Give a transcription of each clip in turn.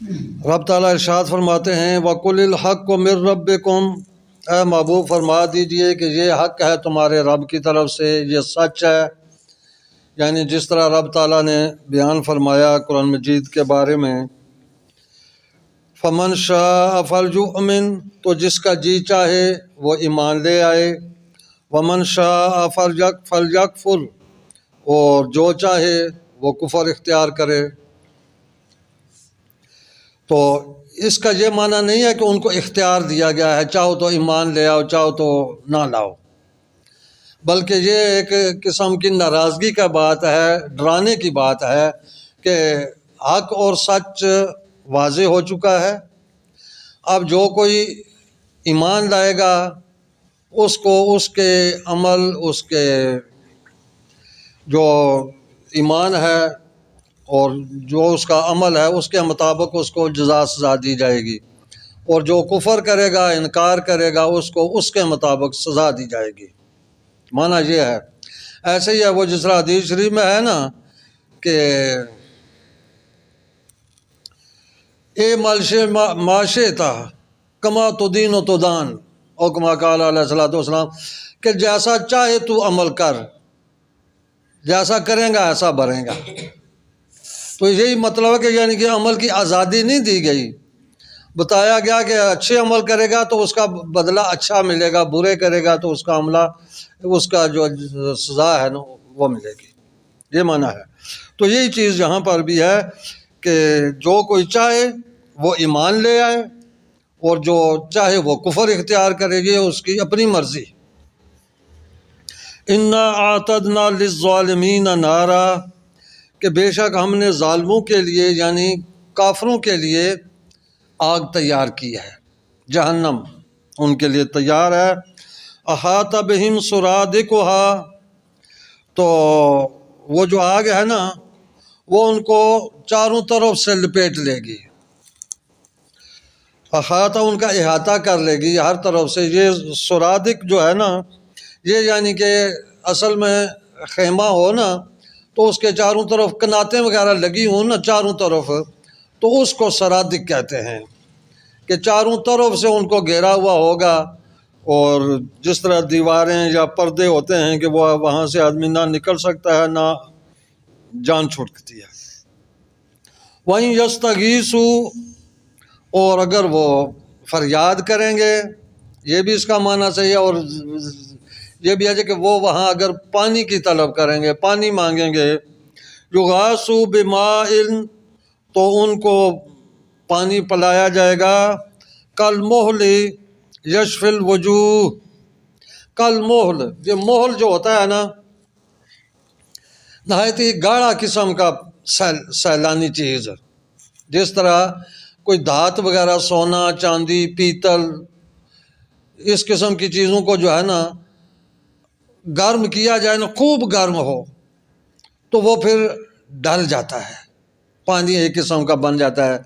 رب تعالیٰ ارشاد فرماتے ہیں وَقُلِ الْحَقُّ مِن رَبِّكُمْ، اے محبوب فرما دیجئے کہ یہ حق ہے تمہارے رب کی طرف سے، یہ سچ ہے۔ یعنی جس طرح رب تعالیٰ نے بیان فرمایا قرآن مجید کے بارے میں، فَمَن شَاءَ فَلْيُؤْمِن، تو جس کا جی چاہے وہ ایمان لے آئے، وَمَن شَاءَ فَلْيَكْفُرْ، اور جو چاہے وہ کفر اختیار کرے۔ تو اس کا یہ معنی نہیں ہے کہ ان کو اختیار دیا گیا ہے چاہو تو ایمان لے آؤ چاہو تو نہ لاؤ، بلکہ یہ ایک قسم کی ناراضگی کا بات ہے، ڈرانے کی بات ہے کہ حق اور سچ واضح ہو چکا ہے۔ اب جو کوئی ایمان لائے گا اس کو اس کے عمل، اس کے جو ایمان ہے اور جو اس کا عمل ہے اس کے مطابق اس کو جزا سزا دی جائے گی، اور جو کفر کرے گا، انکار کرے گا، اس کو اس کے مطابق سزا دی جائے گی۔ معنی یہ ہے، ایسے ہی ہے وہ جس طرح حدیث شریف میں ہے نا کہ اے معاشے تھا کما تدین و تدان، او کما قال علیہ الصلوۃ والسلام، کہ جیسا چاہے تو عمل کر، جیسا کریں گا ایسا بھریں گا۔ تو یہی مطلب ہے کہ یعنی کہ عمل کی آزادی نہیں دی گئی، بتایا گیا کہ اچھے عمل کرے گا تو اس کا بدلہ اچھا ملے گا، برے کرے گا تو اس کا عملہ، اس کا جو سزا ہے نا وہ ملے گی، یہ معنی ہے۔ تو یہی چیز یہاں پر بھی ہے کہ جو کوئی چاہے وہ ایمان لے آئے اور جو چاہے وہ کفر اختیار کرے گی، اس کی اپنی مرضی۔ اِنَّا أَعْتَدْنَا لِلظَّالِمِينَ نَارًا، کہ بے شک ہم نے ظالموں کے لیے یعنی کافروں کے لیے آگ تیار کی ہے، جہنم ان کے لیے تیار ہے۔ احاط بہم سرادقها، تو وہ جو آگ ہے نا وہ ان کو چاروں طرف سے لپیٹ لے گی، احاطہ ان کا احاطہ کر لے گی ہر طرف سے۔ یہ سرادق جو ہے نا، یہ یعنی کہ اصل میں خیمہ ہو نا تو اس کے چاروں طرف کناتیں وغیرہ لگی ہوں نا چاروں طرف، تو اس کو سرادق کہتے ہیں کہ چاروں طرف سے ان کو گھیرا ہوا ہوگا، اور جس طرح دیواریں یا پردے ہوتے ہیں کہ وہ وہاں سے آدمی نہ نکل سکتا ہے نہ جان چھوٹتی ہے۔ وَإِن يَسْتَغِيثُوا، اور اگر وہ فریاد کریں گے، یہ بھی اس کا معنی صحیح ہے، اور یہ بھی ہے کہ وہ وہاں اگر پانی کی طلب کریں گے، پانی مانگیں گے، یغاثوا بماء، تو ان کو پانی پلایا جائے گا، کالمہل یشفی الوجوہ، کالمہل، یہ مہل جو ہوتا ہے نا نہایت ہی گاڑھا قسم کا سیلانی چیز، جس طرح کوئی دھات وغیرہ، سونا، چاندی، پیتل، اس قسم کی چیزوں کو جو ہے نا گرم کیا جائے نا، خوب گرم ہو تو وہ پھر ڈل جاتا ہے، پانی ایک قسم کا بن جاتا ہے۔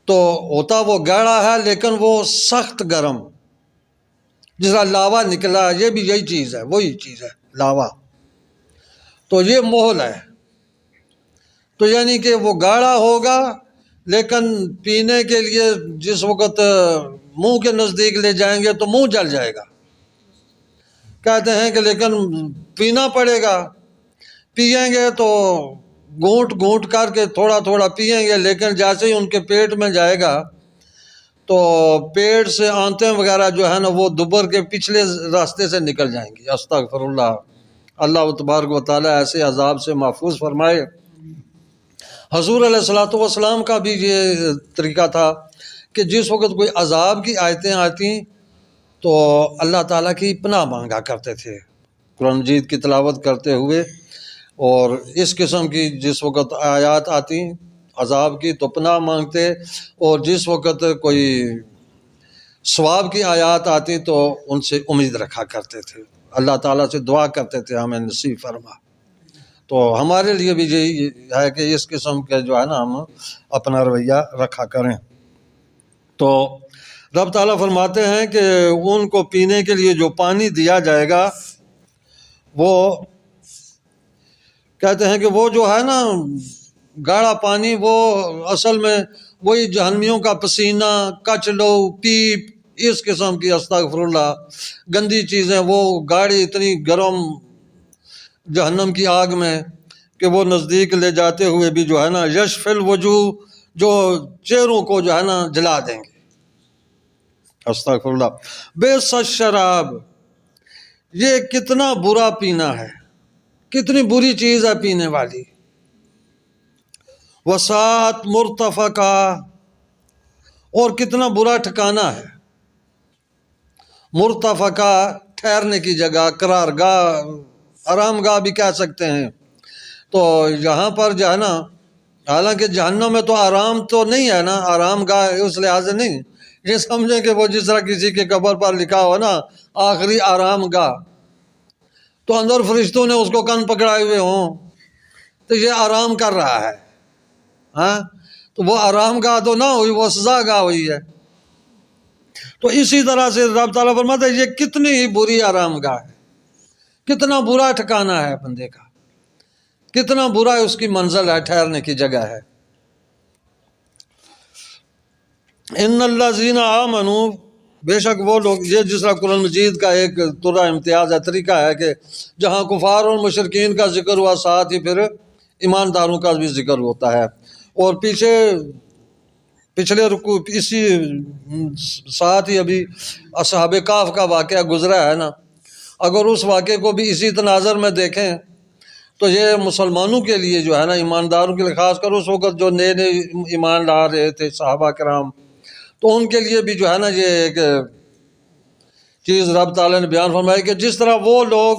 تو ہوتا وہ گاڑھا ہے لیکن وہ سخت گرم، جس طرح لاوا نکلا، یہ بھی یہی چیز ہے، وہی چیز ہے لاوا۔ تو یہ مہل ہے، تو یعنی کہ وہ گاڑھا ہوگا لیکن پینے کے لیے جس وقت منہ کے نزدیک لے جائیں گے تو منہ جل جائے گا، کہتے ہیں کہ لیکن پینا پڑے گا، پئیں گے تو گھونٹ گھونٹ کر کے تھوڑا تھوڑا پئیں گے، لیکن جیسے ہی ان کے پیٹ میں جائے گا تو پیٹ سے آنتیں وغیرہ جو ہے نا وہ دبر کے پچھلے راستے سے نکل جائیں گی۔ استغفر اللہ، اللہ تبارک و تعالیٰ ایسے عذاب سے محفوظ فرمائے۔ حضور علیہ الصلوۃ والسلام کا بھی یہ طریقہ تھا کہ جس وقت کوئی عذاب کی آیتیں آتی تو اللہ تعالیٰ کی پناہ مانگا کرتے تھے قرآن مجید کی تلاوت کرتے ہوئے، اور اس قسم کی جس وقت آیات آتی عذاب کی تو پناہ مانگتے، اور جس وقت کوئی ثواب کی آیات آتی تو ان سے امید رکھا کرتے تھے، اللہ تعالیٰ سے دعا کرتے تھے ہمیں نصیب فرما۔ تو ہمارے لیے بھی یہی ہے کہ اس قسم کے جو ہے نا ہم اپنا رویہ رکھا کریں۔ تو رب تعالیٰ فرماتے ہیں کہ ان کو پینے کے لیے جو پانی دیا جائے گا، وہ کہتے ہیں کہ وہ جو ہے نا گاڑھا پانی، وہ اصل میں وہی جہنمیوں کا پسینہ، کچلو، پیپ، اس قسم کی استغفر اللہ گندی چیزیں، وہ گاڑی اتنی گرم جہنم کی آگ میں کہ وہ نزدیک لے جاتے ہوئے بھی جو ہے نا یشفی الوجوہ، جو چہروں کو جو ہے نا جلا دیں گے۔ استغفر اللہ۔ بئس الشراب، یہ کتنا برا پینا ہے، کتنی بری چیز ہے پینے والی۔ وساعت مرتفقہ، اور کتنا برا ٹھکانہ ہے۔ مرتفقہ ٹھہرنے کی جگہ، قرار گاہ، آرام گاہ بھی کہہ سکتے ہیں۔ تو یہاں پر جو ہے نا، حالانکہ جہنم میں تو آرام تو نہیں ہے نا، آرام گاہ اس لحاظ سے نہیں، یہ سمجھیں کہ وہ جس طرح کسی کے قبر پر لکھا ہو نا آخری آرام گاہ، تو اندر فرشتوں نے اس کو کن پکڑائے ہوئے ہوں، تو یہ آرام کر رہا ہے۔ ہاں، تو وہ آرام گاہ تو نہ ہوئی، وہ سزا گاہ ہوئی ہے۔ تو اسی طرح سے رب تعالیٰ فرماتا ہے یہ کتنی ہی بری آرام گاہ ہے، کتنا برا ٹھکانہ ہے بندے کا، کتنا برا اس کی منزل ہے، ٹھہرنے کی جگہ ہے۔ ان الذین آمنوا، بے شک وہ لوگ، یہ جس طرح قرآن مجید کا ایک طرح امتیاز ہے، طریقہ ہے کہ جہاں کفار اور مشرکین کا ذکر ہوا، ساتھ ہی پھر ایمانداروں کا بھی ذکر ہوتا ہے۔ اور پچھلے رکوع اسی ساتھ ہی ابھی اصحاب کہف کا واقعہ گزرا ہے نا، اگر اس واقعے کو بھی اسی تناظر میں دیکھیں تو یہ مسلمانوں کے لیے جو ہے نا، ایمانداروں کے لیے، خاص کر اس وقت جو نئے نئے ایمان لا رہے تھے صحابہ کرام، تو ان کے لیے بھی جو ہے نا یہ ایک چیز رب تعالیٰ نے بیان فرمائی کہ جس طرح وہ لوگ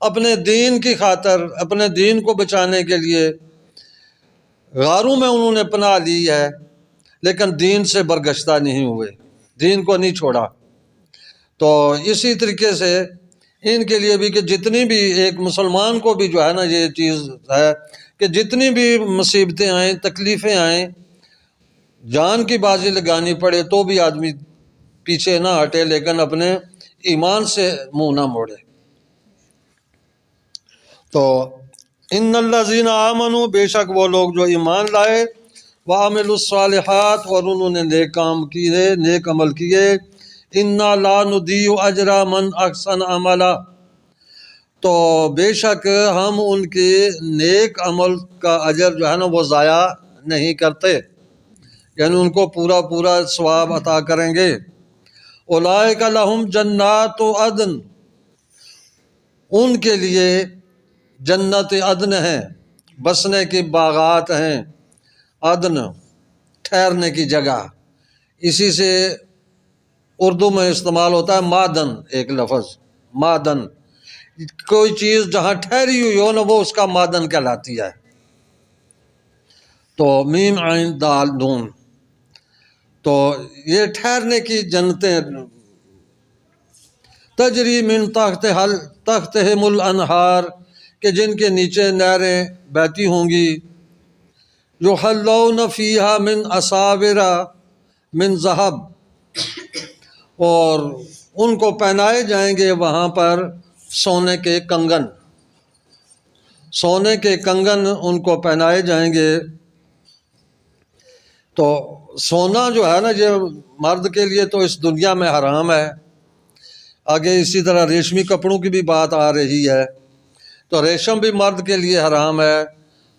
اپنے دین کی خاطر، اپنے دین کو بچانے کے لیے غاروں میں انہوں نے پناہ لی ہے، لیکن دین سے برگشتہ نہیں ہوئے، دین کو نہیں چھوڑا۔ تو اسی طریقے سے ان کے لیے بھی کہ جتنی بھی ایک مسلمان کو بھی جو ہے نا یہ چیز ہے کہ جتنی بھی مصیبتیں آئیں، تکلیفیں آئیں، جان کی بازی لگانی پڑے تو بھی آدمی پیچھے نہ ہٹے، لیکن اپنے ایمان سے منہ نہ موڑے۔ تو ان الذین آمنوا، بے شک وہ لوگ جو ایمان لائے، وعملوا الصالحات، اور انہوں نے نیک کام کیے، نیک عمل کیے، انا لا نضیع اجر من احسن عملا، تو بے شک ہم ان کے نیک عمل کا اجر جو ہے نا وہ ضائع نہیں کرتے، یعنی ان کو پورا پورا ثواب عطا کریں گے۔ اولئک لہم جنات عدن، ان کے لیے جنت عدن ہیں، بسنے کی باغات ہیں، عدن ٹھہرنے کی جگہ، اسی سے اردو میں استعمال ہوتا ہے مادن، ایک لفظ مادن، کوئی چیز جہاں ٹھہری ہوئی ہو نا وہ اس کا مادن کہلاتی ہے۔ تو میم عین دال نون، تو یہ ٹھہرنے کی جنتیں، تجری من تحتہم الانہار، کہ جن کے نیچے نہریں بہتی ہوں گی، یحلون فیہا من اساور من ذہب، اور ان کو پہنائے جائیں گے وہاں پر سونے کے کنگن، سونے کے کنگن ان کو پہنائے جائیں گے۔ تو سونا جو ہے نا یہ مرد کے لیے تو اس دنیا میں حرام ہے، آگے اسی طرح ریشمی کپڑوں کی بھی بات آ رہی ہے، تو ریشم بھی مرد کے لیے حرام ہے،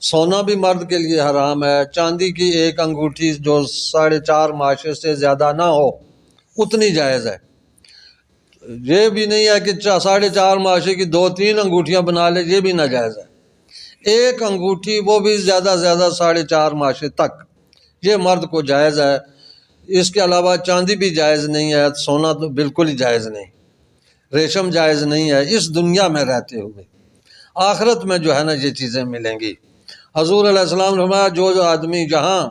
سونا بھی مرد کے لیے حرام ہے، چاندی کی ایک انگوٹھی جو 4.5 ماشے سے زیادہ نہ ہو اتنی جائز ہے۔ یہ بھی نہیں ہے کہ 4.5 ماشے کی 2-3 انگوٹھیاں بنا لے، یہ بھی ناجائز ہے۔ ایک انگوٹھی، وہ بھی زیادہ 4.5 ماشے تک، یہ مرد کو جائز ہے۔ اس کے علاوہ چاندی بھی جائز نہیں ہے، سونا تو بالکل ہی جائز نہیں، ریشم جائز نہیں ہے اس دنیا میں رہتے ہوئے۔ آخرت میں جو ہے نا یہ چیزیں ملیں گی۔ حضور علیہ السلام نے فرمایا جو آدمی جہاں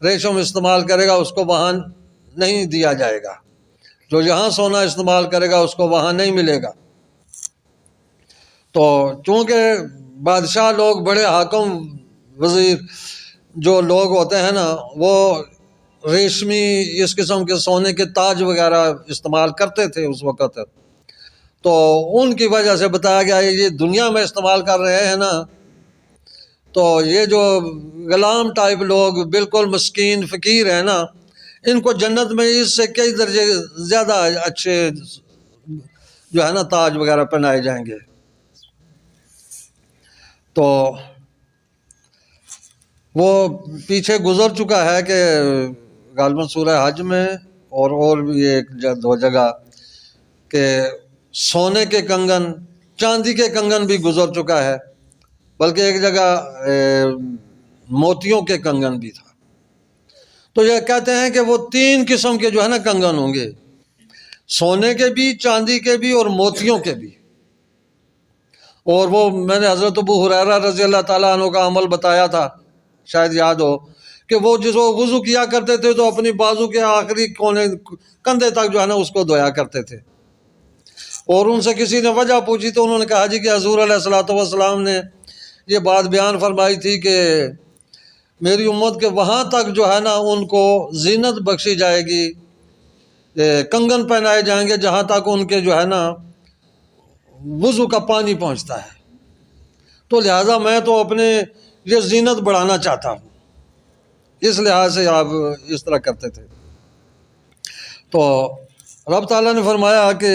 ریشم استعمال کرے گا اس کو وہاں نہیں دیا جائے گا، جو یہاں سونا استعمال کرے گا اس کو وہاں نہیں ملے گا۔ تو چونکہ بادشاہ لوگ، بڑے حاکم وزیر جو لوگ ہوتے ہیں نا، وہ ریشمی اس قسم کے سونے کے تاج وغیرہ استعمال کرتے تھے اس وقت، تو ان کی وجہ سے بتایا گیا یہ دنیا میں استعمال کر رہے ہیں نا تو یہ جو غلام ٹائپ لوگ بالکل مسکین فقیر ہیں نا، ان کو جنت میں اس سے کئی درجے زیادہ اچھے جو ہے نا تاج وغیرہ پہنائے جائیں گے۔ تو وہ پیچھے گزر چکا ہے کہ غالباً سورہ حج میں اور بھی ایک دو جگہ کہ سونے کے کنگن، چاندی کے کنگن بھی گزر چکا ہے، بلکہ ایک جگہ موتیوں کے کنگن بھی تھا۔ تو یہ کہتے ہیں کہ وہ 3 قسم کے جو ہے نا کنگن ہوں گے، سونے کے بھی، چاندی کے بھی اور موتیوں کے بھی۔ اور وہ میں نے حضرت ابو ہریرہ رضی اللہ تعالیٰ عنہ کا عمل بتایا تھا، شاید یاد ہو، کہ وہ جس وہ وضو کیا کرتے تھے تو اپنی بازو کے آخری کونے کندھے تک جو ہے نا اس کو دھویا کرتے تھے۔ اور ان سے کسی نے وجہ پوچھی تو انہوں نے کہا جی کہ حضور علیہ الصلوۃ والسلام نے یہ بات بیان فرمائی تھی کہ میری امت کے وہاں تک جو ہے نا ان کو زینت بخشی جائے گی، کنگن پہنائے جائیں گے جہاں تک ان کے جو ہے نا وضو کا پانی پہنچتا ہے۔ تو لہٰذا میں تو اپنے یہ زینت بڑھانا چاہتا ہوں، اس لحاظ سے آپ اس طرح کرتے تھے۔ تو رب تعالیٰ نے فرمایا کہ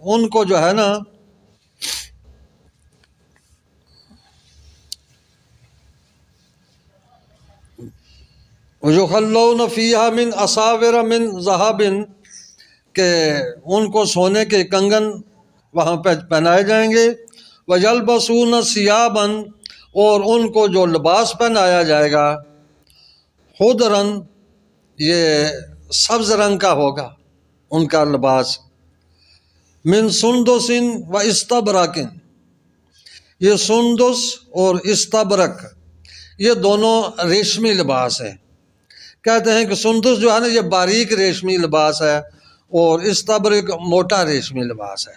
ان کو جو ہے نا یخلون فیہا من اساور من ذہب، کہ ان کو سونے کے کنگن وہاں پہ پہنائے جائیں گے، وَيَلْبَسُونَ ثِيَابًا، اور ان کو جو لباس پہنایا جائے گا، خضراً، یہ سبز رنگ کا ہوگا ان کا لباس، من سندس و استبرق، یہ سندس اور استبرق یہ دونوں ریشمی لباس ہیں۔ کہتے ہیں کہ سندس جو ہے نا یہ باریک ریشمی لباس ہے اور استبرق موٹا ریشمی لباس ہے،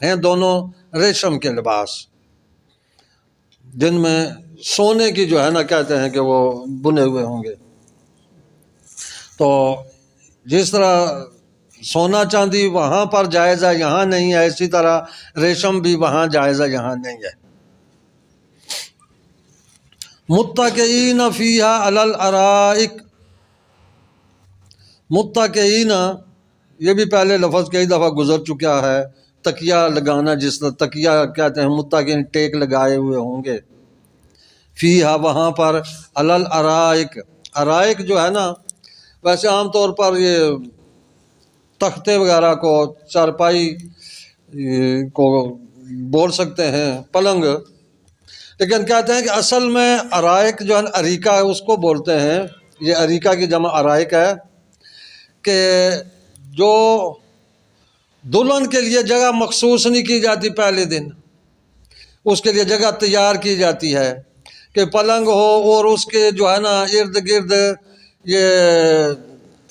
ہیں دونوں ریشم کے لباس جن میں سونے کی جو ہے نا کہتے ہیں کہ وہ بنے ہوئے ہوں گے۔ تو جس طرح سونا چاندی وہاں پر جائز ہے یہاں نہیں ہے، اسی طرح ریشم بھی وہاں جائز ہے یہاں نہیں ہے۔ متکئین فیہا علی الارائک، متکئین یہ بھی پہلے لفظ کئی دفعہ گزر چکا ہے، تکیہ لگانا، جس طرح تکیہ کہتے ہیں، متکئین ٹیک لگائے ہوئے ہوں گے، فیہا وہاں پر، علی الارائک، ارائک جو ہے نا ویسے عام طور پر یہ تختے وغیرہ کو، چارپائی کو بول سکتے ہیں، پلنگ، لیکن کہتے ہیں کہ اصل میں ارائک جو ہے نا اریکہ ہے اس کو بولتے ہیں، یہ اریکہ کی جمع ارائک ہے، کہ جو دلہن کے لیے جگہ مخصوص نہیں کی جاتی پہلے دن، اس کے لیے جگہ تیار کی جاتی ہے کہ پلنگ ہو اور اس کے جو ہے نا ارد گرد یہ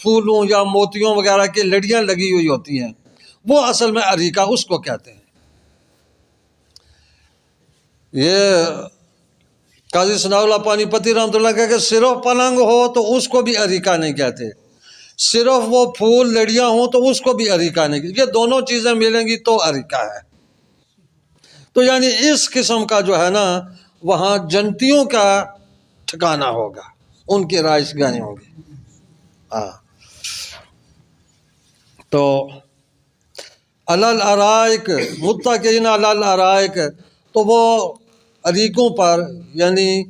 پھولوں یا موتیوں وغیرہ کی لڑیاں لگی ہوئی ہوتی ہیں، وہ اصل میں اریکہ اس کو کہتے ہیں۔ یہ قاضی ثناء اللہ پانی پتی رحمۃ اللہ کہہ کہ صرف پلنگ ہو تو اس کو بھی اریکہ نہیں کہتے، صرف وہ پھول لڑیاں ہوں تو اس کو بھی اریکہ نہیں کہتے، یہ دونوں چیزیں ملیں گی تو اریکہ ہے۔ تو یعنی اس قسم کا جو ہے نا وہاں جنتیوں کا ٹھکانہ ہوگا، ان کی رہائش گاہیں ہوں گی۔ ہاں، تو علی الارائک، متکئین علی الارائک، تو وہ اریکوں پر، یعنی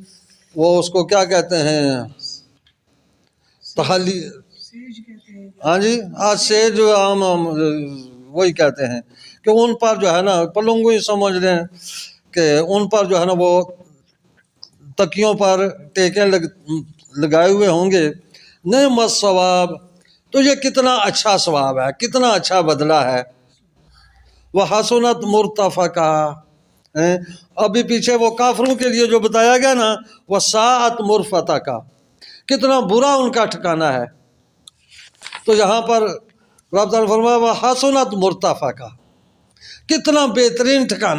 وہ اس کو کیا کہتے ہیں، تحلی، ہاں جی، آج سے جو عام وہی کہتے ہیں کہ ان پر جو ہے نا پلنگو ہی سمجھ لیں کہ ان پر جو ہے نا وہ تکیوں پر ٹیکیں لگائے ہوئے ہوں گے۔ نعم الثواب، تو یہ کتنا اچھا ثواب ہے، کتنا اچھا بدلہ ہے۔ وحسنت مرتفقہ، ابھی پیچھے وہ کافروں کے لیے جو بتایا گیا نا، وساءت مرتفقہ، کتنا برا ان کا ٹھکانہ ہے۔ تو یہاں پر رب تعالیٰ نے فرمایا وحسنت مرتفقہ، کتنا بہترین ٹھکانہ